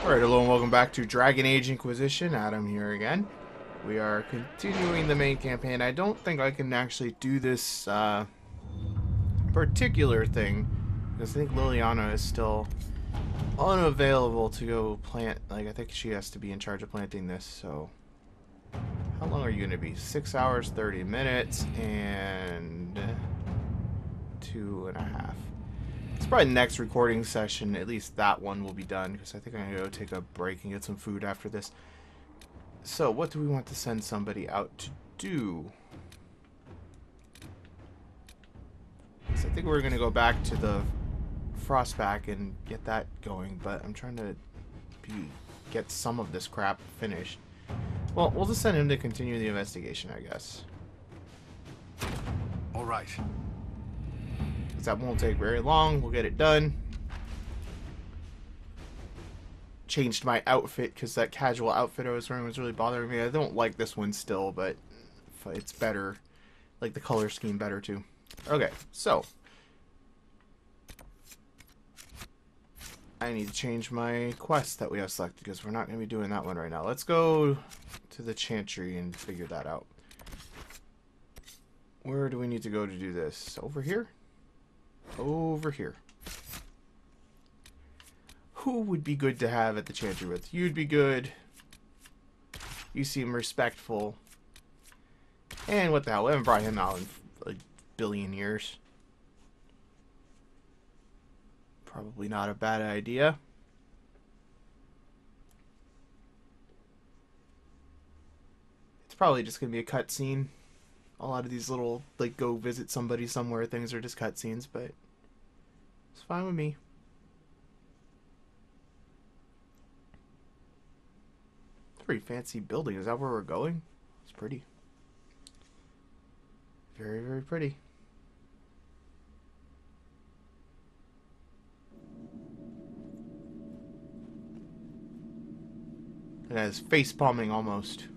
Alright, hello and welcome back to Dragon Age Inquisition. Adam here again. We are continuing the main campaign. I don't think I can actually do this particular thing, because I think Liliana is still unavailable to go plant. Like, I think she has to be in charge of planting this, so... How long are you going to be? 6 hours, 30 minutes, and... 2.5. It's probably the next recording session, at least that one will be done, because I think I'm going to go take a break and get some food after this. So, what do we want to send somebody out to do? So I think we're going to go back to the Frostback and get that going, but I'm trying to get some of this crap finished. Well, we'll just send him to continue the investigation, I guess. All right. That won't take very long. We'll get it done. Changed my outfit because that casual outfit I was wearing was really bothering me. I don't like this one still, but it's better. Like the color scheme better too. Okay, so I need to change my quest that we have selected because we're not going to be doing that one right now. Let's go to the Chantry and figure that out. Where do we need to go to do this? Over here? Over here. Who would be good to have at the Chantry with? You'd be good. You seem respectful. And what the hell? We haven't brought him out in a billion years. Probably not a bad idea. It's probably just going to be a cutscene. A lot of these little, like, go visit somebody somewhere things are just cutscenes, but it's fine with me. It's a pretty fancy building. Is that where we're going? It's pretty. Very, very pretty. It has face palming almost.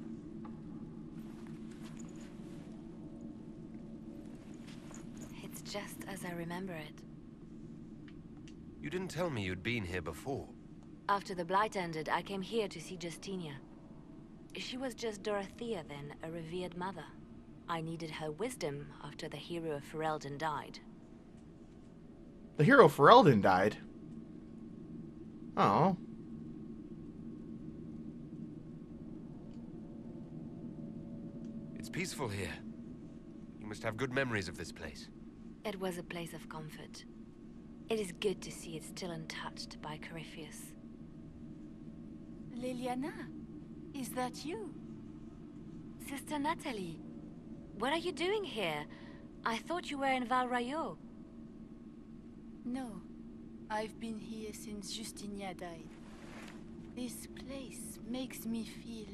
Just as I remember it. You didn't tell me you'd been here before. After the Blight ended, I came here to see Justinia. She was just Dorothea then, a revered mother. I needed her wisdom after the hero of Ferelden died. The hero of Ferelden died? Oh. It's peaceful here. You must have good memories of this place. It was a place of comfort. It is good to see it still untouched by Corypheus. Liliana, is that you? Sister Natalie, what are you doing here? I thought you were in Val Rayo. No, I've been here since Justinia died. This place makes me feel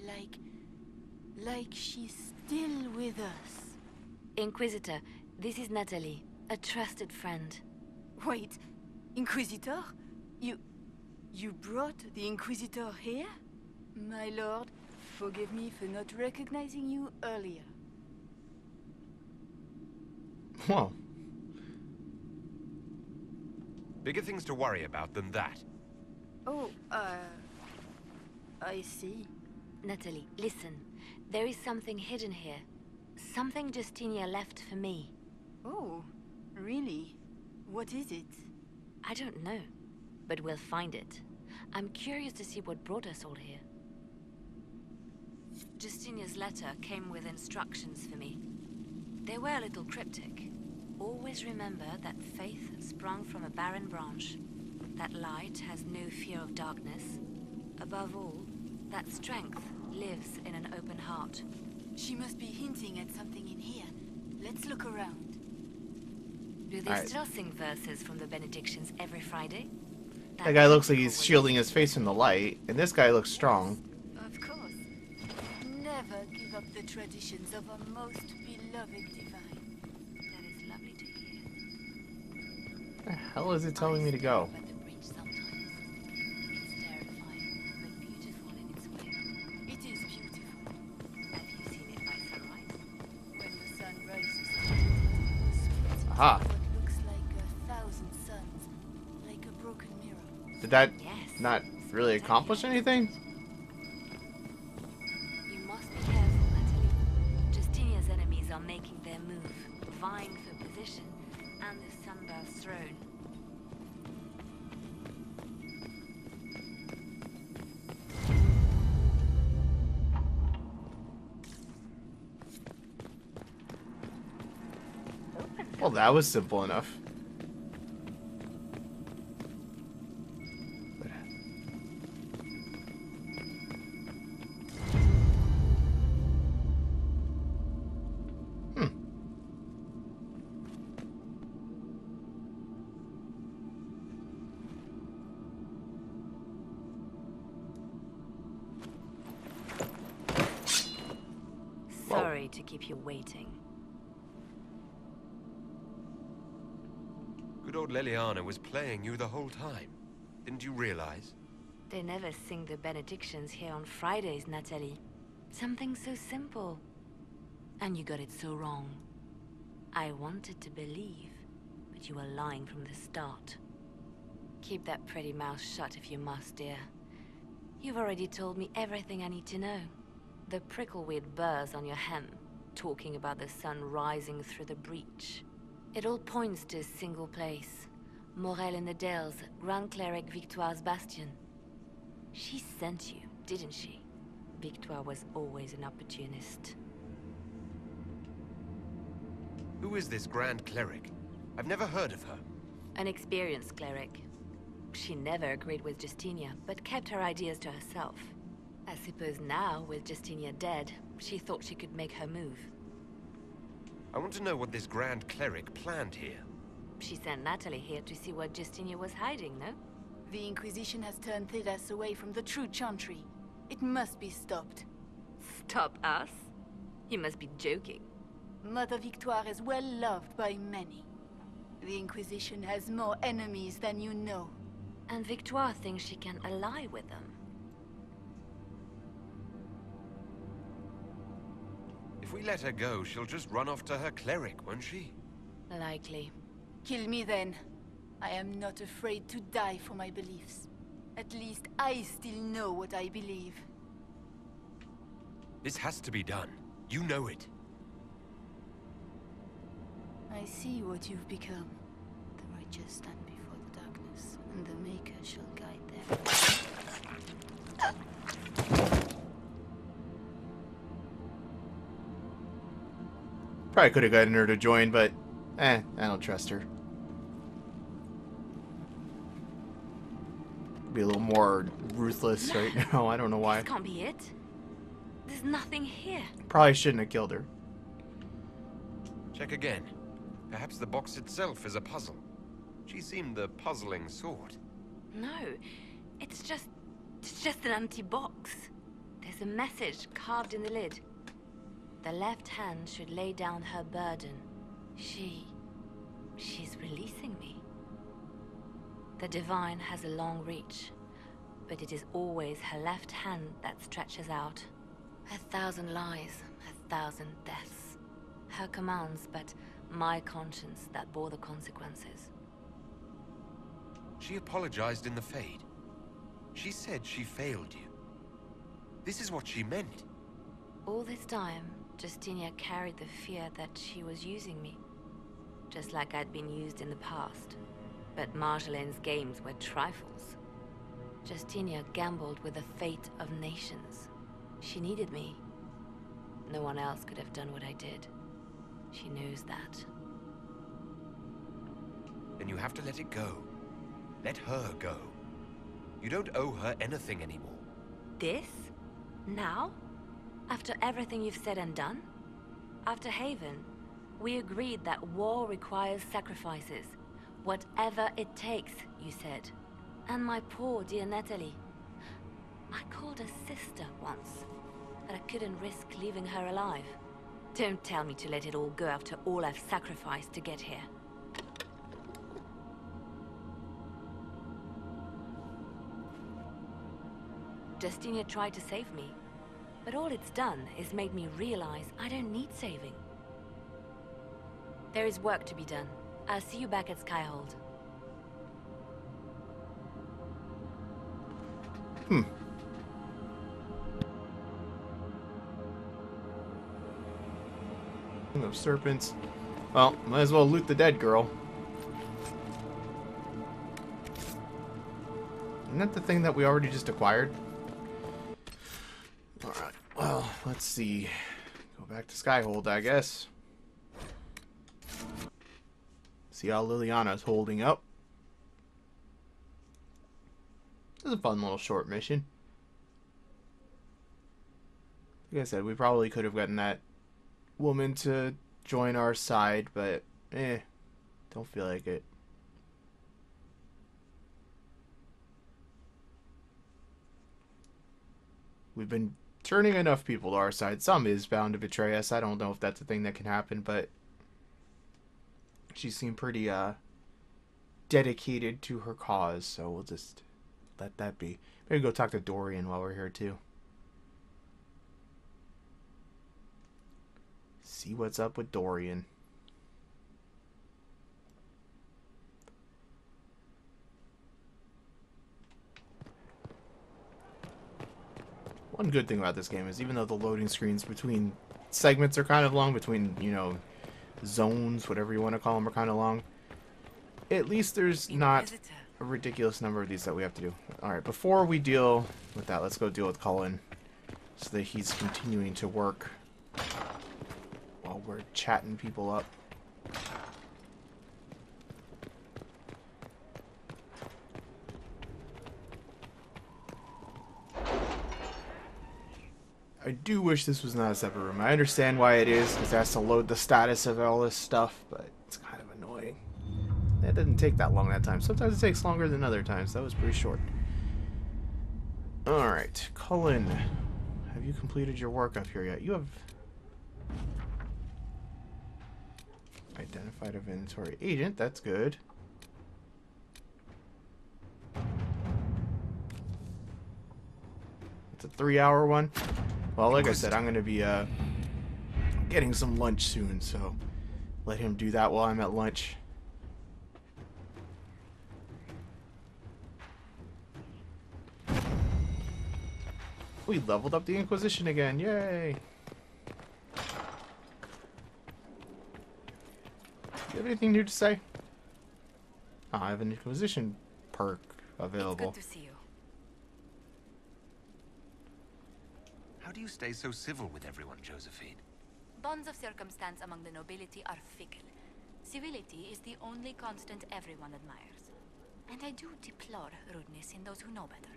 like she's still with us. Inquisitor, this is Natalie. A trusted friend. Wait, Inquisitor? You brought the Inquisitor here? My lord, forgive me for not recognizing you earlier. Well. Bigger things to worry about than that. Oh, I see. Natalie, listen. There is something hidden here. Something Justinia left for me. Oh. Really? What is it? I don't know, but we'll find it. I'm curious to see what brought us all here. Justinia's letter came with instructions for me. They were a little cryptic. Always remember that faith sprung from a barren branch, that light has no fear of darkness. Above all, that strength lives in an open heart. She must be hinting at something in here. Let's look around. Do they still sing verses from the benedictions every Friday? That guy looks like he's shielding his face from the light, and this guy looks strong. Of course. Never give up the traditions of a most beloved divine. That is lovely to hear. Where the hell is it telling me to go? But the bridge sometimes. It's terrifying, but beautiful in its way. It is beautiful. Have you seen it by sunrise? When the sun rises, Aha. what looks like 1,000 suns, like a broken mirror. Did that Yes. not really accomplish anything? You must be careful, Natalie. Justinia's enemies are making their move, vying for position and the Sunburst throne. Well, that was simple enough. Sorry to keep you waiting. Good old Liliana was playing you the whole time. Didn't you realize? They never sing the benedictions here on Fridays, Natalie. Something so simple. And you got it so wrong. I wanted to believe, but you were lying from the start. Keep that pretty mouth shut if you must, dear. You've already told me everything I need to know. The prickleweed burrs on your hem, talking about the sun rising through the breach. It all points to a single place. Morel in the Dales, Grand Cleric Victoire's bastion. She sent you, didn't she? Victoire was always an opportunist. Who is this Grand Cleric? I've never heard of her. An experienced cleric. She never agreed with Justinia, but kept her ideas to herself. I suppose now, with Justinia dead, she thought she could make her move. I want to know what this Grand Cleric planned here. She sent Natalie here to see what Justinia was hiding, no? The Inquisition has turned Thedas away from the true Chantry. It must be stopped. Stop us? You must be joking. Mother Victoire is well loved by many. The Inquisition has more enemies than you know. And Victoire thinks she can ally with them. If we let her go, she'll just run off to her cleric, won't she? Likely. Kill me then. I am not afraid to die for my beliefs. At least I still know what I believe. This has to be done. You know it. I see what you've become. The righteous stand before the darkness, and the Maker shall guide them. Probably could have gotten her to join, but I don't trust her. Be a little more ruthless right now. I don't know why. This can't be it. There's nothing here. Probably shouldn't have killed her. Check again. Perhaps the box itself is a puzzle. She seemed the puzzling sort. No, it's just an empty box. There's a message carved in the lid. The left hand should lay down her burden. She's releasing me. The divine has a long reach, but it is always her left hand that stretches out. 1,000 lies, 1,000 deaths. Her commands, but my conscience that bore the consequences. She apologized in the Fade. She said she failed you. This is what she meant. All this time, Justinia carried the fear that she was using me. Just like I'd been used in the past. But Marjolaine's games were trifles. Justinia gambled with the fate of nations. She needed me. No one else could have done what I did. She knows that. Then you have to let it go. Let her go. You don't owe her anything anymore. This? Now? After everything you've said and done? After Haven, we agreed that war requires sacrifices. Whatever it takes, you said. And my poor dear Natalie. I called her sister once, but I couldn't risk leaving her alive. Don't tell me to let it all go after all I've sacrificed to get here. Justinia tried to save me, but all it's done is made me realize I don't need saving. There is work to be done. I'll see you back at Skyhold. Hmm. Of serpents. Well, might as well loot the dead girl. Isn't that the thing that we already just acquired? Alright, well, let's see. Go back to Skyhold, I guess. See how Liliana's holding up. This is a fun little short mission. Like I said, we probably could have gotten that woman to join our side, but don't feel like it. We've been turning enough people to our side. Some is bound to betray us. I don't know if that's a thing that can happen, but she seemed pretty dedicated to her cause, so we'll just let that be. Maybe go talk to Dorian while we're here too. See what's up with Dorian. One good thing about this game is even though the loading screens between segments are kind of long, between, you know, zones, whatever you want to call them, are kind of long, at least there's not a ridiculous number of these that we have to do. Alright, before we deal with that, let's go deal with Cullen so that he's continuing to work while we're chatting people up. I do wish this was not a separate room. I understand why it is, because it has to load the status of all this stuff, but it's kind of annoying. That didn't take that long that time. Sometimes it takes longer than other times. That was pretty short. Alright, Cullen. Have you completed your work up here yet? You have identified an inventory agent. That's good. It's a 3-hour one. Well, like I said, I'm going to be getting some lunch soon, so let him do that while I'm at lunch. We leveled up the Inquisition again. Yay! Do you have anything new to say? Oh, I have an Inquisition perk available. It's good to see you. How do you stay so civil with everyone, Josephine? Bonds of circumstance among the nobility are fickle. Civility is the only constant everyone admires. And I do deplore rudeness in those who know better.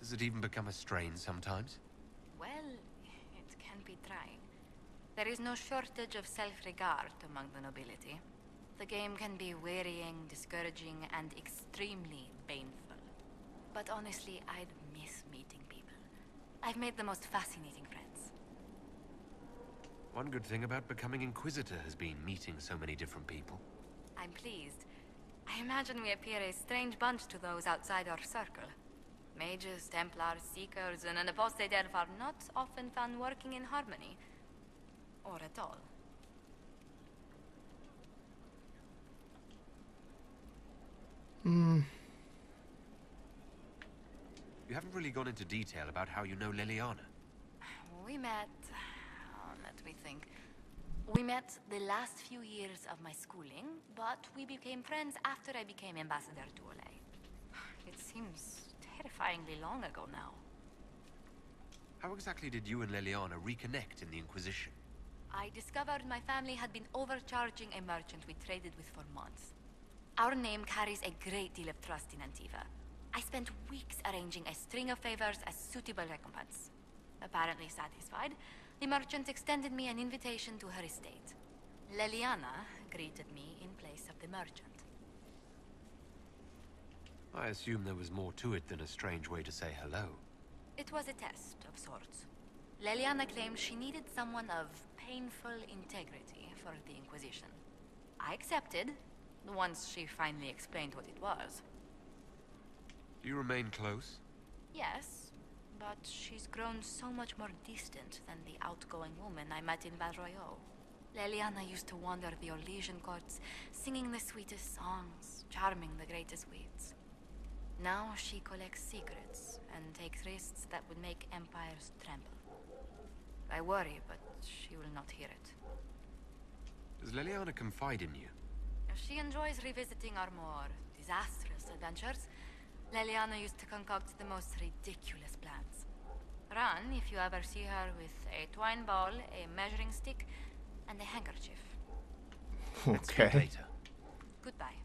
Does it even become a strain sometimes? Well, it can be trying. There is no shortage of self-regard among the nobility. The game can be wearying, discouraging, and extremely painful. But honestly, I'd miss meeting people. I've made the most fascinating friends. One good thing about becoming Inquisitor has been meeting so many different people. I'm pleased. I imagine we appear a strange bunch to those outside our circle. Mages, Templars, Seekers, and an apostate elf are not often found working in harmony. Or at all. You haven't really gone into detail about how you know Liliana. We met... let me think. We met the last few years of my schooling, but we became friends after I became ambassador to Olay. It seems terrifyingly long ago now. How exactly did you and Liliana reconnect in the Inquisition? I discovered my family had been overcharging a merchant we traded with for months. Our name carries a great deal of trust in Antiva. I spent weeks arranging a string of favors as suitable recompense. Apparently satisfied, the merchant extended me an invitation to her estate. Liliana greeted me in place of the merchant. I assume there was more to it than a strange way to say hello. It was a test of sorts. Liliana claimed she needed someone of painful integrity for the Inquisition. I accepted, once she finally explained what it was. Do you remain close? Yes, but she's grown so much more distant than the outgoing woman I met in Valroyo. Liliana used to wander the Orlesian courts, singing the sweetest songs, charming the greatest wits. Now she collects secrets and takes risks that would make empires tremble. I worry, but she will not hear it. Does Liliana confide in you? She enjoys revisiting our more disastrous adventures. Liliana used to concoct the most ridiculous plans. Run if you ever see her with a twine ball, a measuring stick, and a handkerchief. Let's speak Okay. later. Goodbye.